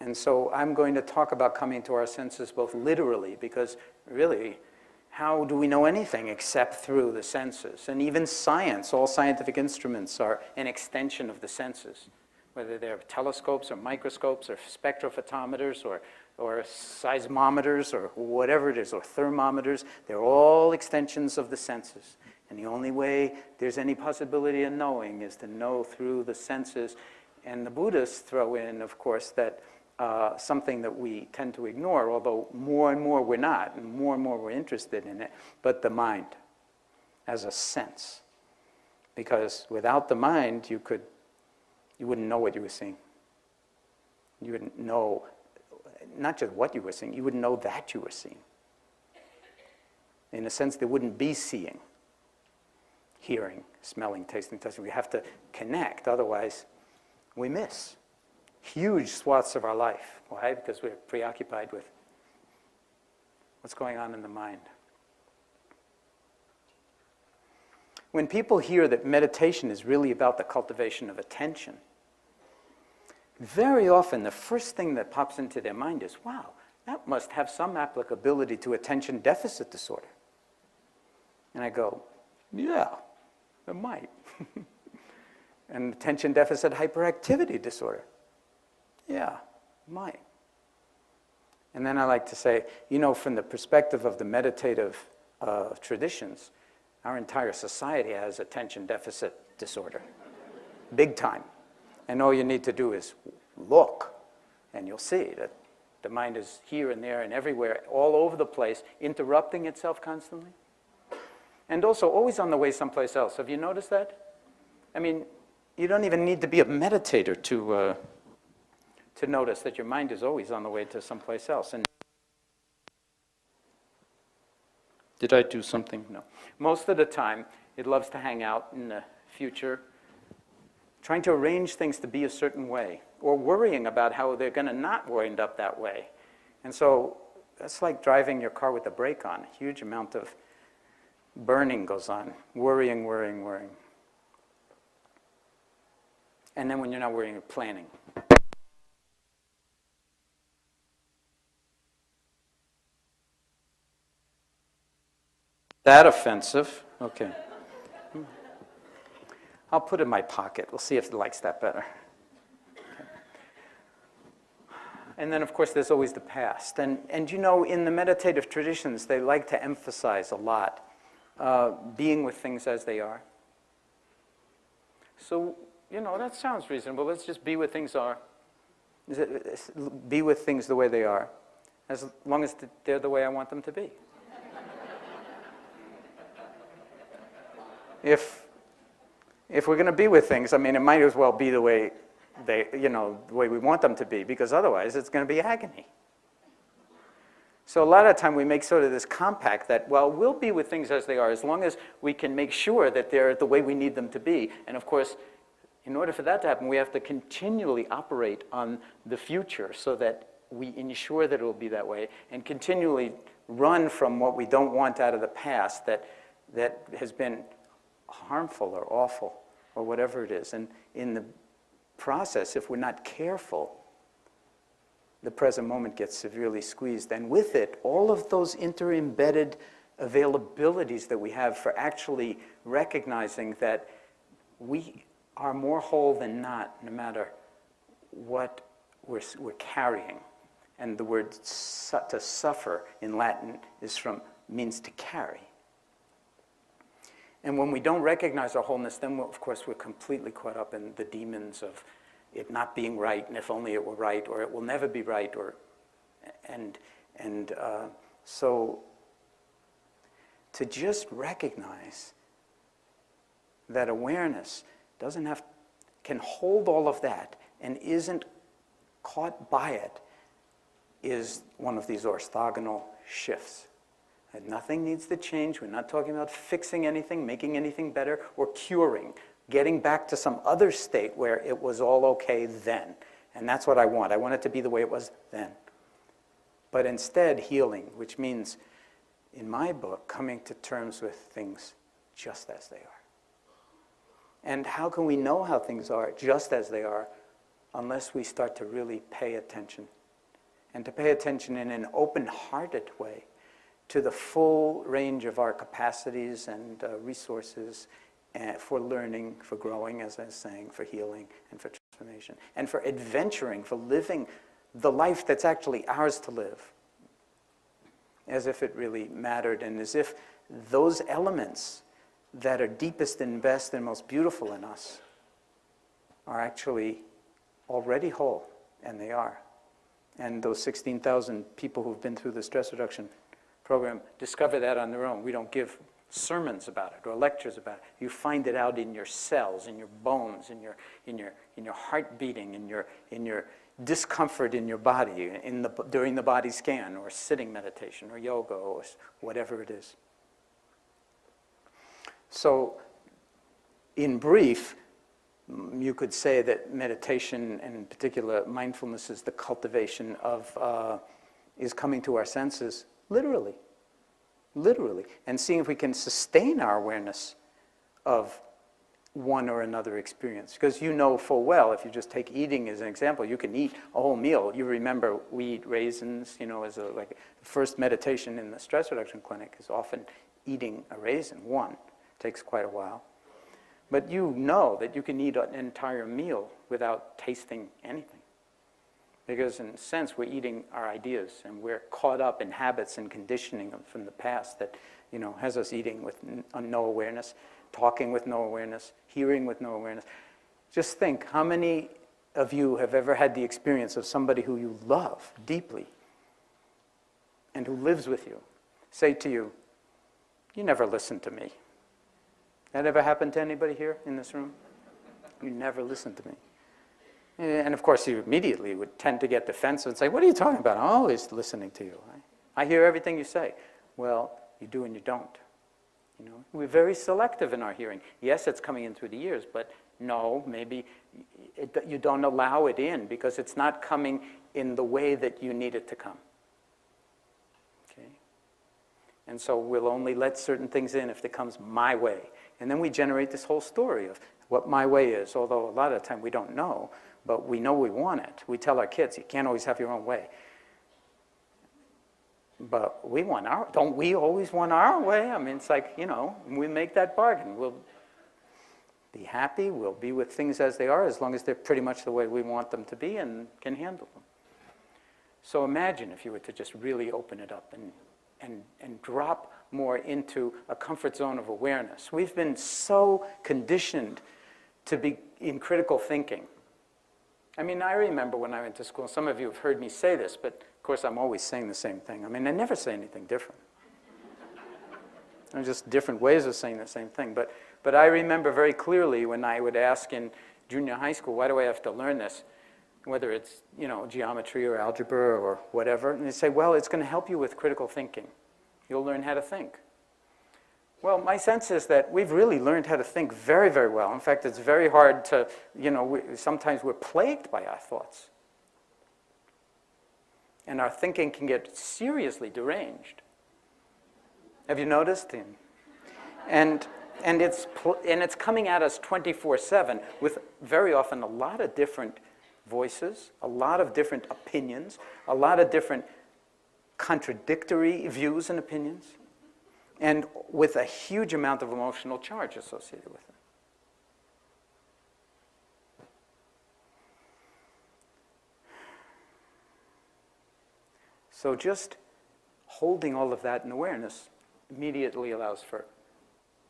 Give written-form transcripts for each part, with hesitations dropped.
And so I'm going to talk about coming to our senses both literally, because really, how do we know anything except through the senses? And even science, all scientific instruments are an extension of the senses, whether they're telescopes or microscopes or spectrophotometers or seismometers or whatever it is, or thermometers. They're all extensions of the senses. And the only way there's any possibility of knowing is to know through the senses. And the Buddhists throw in, of course, that something that we tend to ignore, although more and more we're not, and more we're interested in it, but the mind as a sense. Because without the mind, you wouldn't know what you were seeing. You wouldn't know, not just what you were seeing, you wouldn't know that you were seeing. In a sense, there wouldn't be seeing, hearing, smelling, tasting, touching. We have to connect, otherwise we miss huge swaths of our life. Why? Because we're preoccupied with what's going on in the mind. When people hear that meditation is really about the cultivation of attention, very often the first thing that pops into their mind is, wow, that must have some applicability to attention deficit disorder. And I go, yeah, it might. And attention deficit hyperactivity disorder. Yeah, it might. And then I like to say, from the perspective of the meditative traditions, our entire society has attention deficit disorder, big time. And all you need to do is look, and you'll see that the mind is here and there and everywhere, all over the place, interrupting itself constantly. And also always on the way someplace else. Have you noticed that? I mean, you don't even need to be a meditator to notice that your mind is always on the way to someplace else. And did I do something? No. Most of the time, it loves to hang out in the future, trying to arrange things to be a certain way, or worrying about how they're going to not wind up that way. And so that's like driving your car with the brake on. A huge amount of burning goes on, worrying. And then when you're not worrying, you're planning. That offensive? Okay. I'll put it in my pocket. We'll see if it likes that better. Okay. And then, of course, there's always the past. And in the meditative traditions, they like to emphasize a lot being with things as they are. So, that sounds reasonable. Let's just be with things are. Be with things the way they are, as long as they're the way I want them to be. If we're going to be with things, it might as well be the way the way we want them to be, because otherwise it's going to be agony. So a lot of time we make sort of this compact that, well, we'll be with things as they are as long as we can make sure that they're the way we need them to be. And of course, in order for that to happen, we have to continually operate on the future so that we ensure that it will be that way, and continually run from what we don't want out of the past that has been harmful or awful or whatever it is. And in the process, if we're not careful, the present moment gets severely squeezed. And with it, all of those inter-embedded availabilities that we have for actually recognizing that we are more whole than not, no matter what we're carrying. And the word to suffer in Latin means to carry. And when we don't recognize our wholeness, then, of course, we're completely caught up in the demons of it not being right, and if only it were right, or it will never be right, so to just recognize that awareness can hold all of that and isn't caught by it is one of these orthogonal shifts. And nothing needs to change. We're not talking about fixing anything, making anything better, or curing, getting back to some other state where it was all okay then. And that's what I want. I want it to be the way it was then. But instead, healing, which means, in my book, coming to terms with things just as they are. And how can we know how things are just as they are? unless we start to really pay attention, and to pay attention in an open-hearted way to the full range of our capacities and resources for learning, for growing, as I was saying, for healing and for transformation, and for adventuring, for living the life that's actually ours to live, as if it really mattered, and as if those elements that are deepest and best and most beautiful in us are actually already whole, and they are. And those 16,000 people who've been through the stress reduction program discover that on their own. We don't give sermons about it or lectures about it. You find it out in your cells, in your bones, in your heart beating, in your discomfort in your body, during the body scan, or sitting meditation, or yoga, or whatever it is. So, in brief, you could say that meditation, and in particular mindfulness, is the cultivation of, is coming to our senses, literally, and seeing if we can sustain our awareness of one or another experience. Because you know full well, if you just take eating as an example, you can eat a whole meal. You remember we eat raisins, as like the first meditation in the stress reduction clinic is often eating a raisin, one. It takes quite a while. But you know that you can eat an entire meal without tasting anything. Because in a sense, we're eating our ideas, and we're caught up in habits and conditioning from the past that, has us eating with no awareness, talking with no awareness, hearing with no awareness. Just think, how many of you have ever had the experience of somebody who you love deeply and who lives with you say to you, "You never listened to me." That ever happened to anybody here in this room? "You never listened to me." And of course, you immediately would tend to get defensive and say, "What are you talking about? I'm always listening to you. I hear everything you say." Well, you do and you don't. We're very selective in our hearing. Yes, it's coming in through the ears, but no, maybe you don't allow it in because it's not coming in the way that you need it to come. Okay? And so we'll only let certain things in if it comes my way. And then we generate this whole story of what my way is, although a lot of the time we don't know, but we know we want it. We tell our kids, "You can't always have your own way." But we want don't we always want our way? I mean, it's like, we make that bargain. We'll be happy, we'll be with things as they are, as long as they're pretty much the way we want them to be and can handle them. So imagine if you were to just really open it up and drop more into a comfort zone of awareness. We've been so conditioned to be in critical thinking. I mean, I remember when I went to school, some of you have heard me say this, but of course I'm always saying the same thing. I mean, I never say anything different. There's just different ways of saying the same thing. But I remember very clearly when I would ask in junior high school, "Why do I have to learn this?" Whether it's, geometry or algebra or whatever. And they say, "Well, it's going to help you with critical thinking. You'll learn how to think." Well, my sense is that we've really learned how to think very, very well. In fact, it's very hard to, sometimes we're plagued by our thoughts. And our thinking can get seriously deranged. Have you noticed? And it's coming at us 24/7 with very often a lot of different voices, a lot of different opinions, a lot of different contradictory views and opinions, and with a huge amount of emotional charge associated with it. So just holding all of that in awareness immediately allows for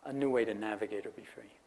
a new way to navigate or be free.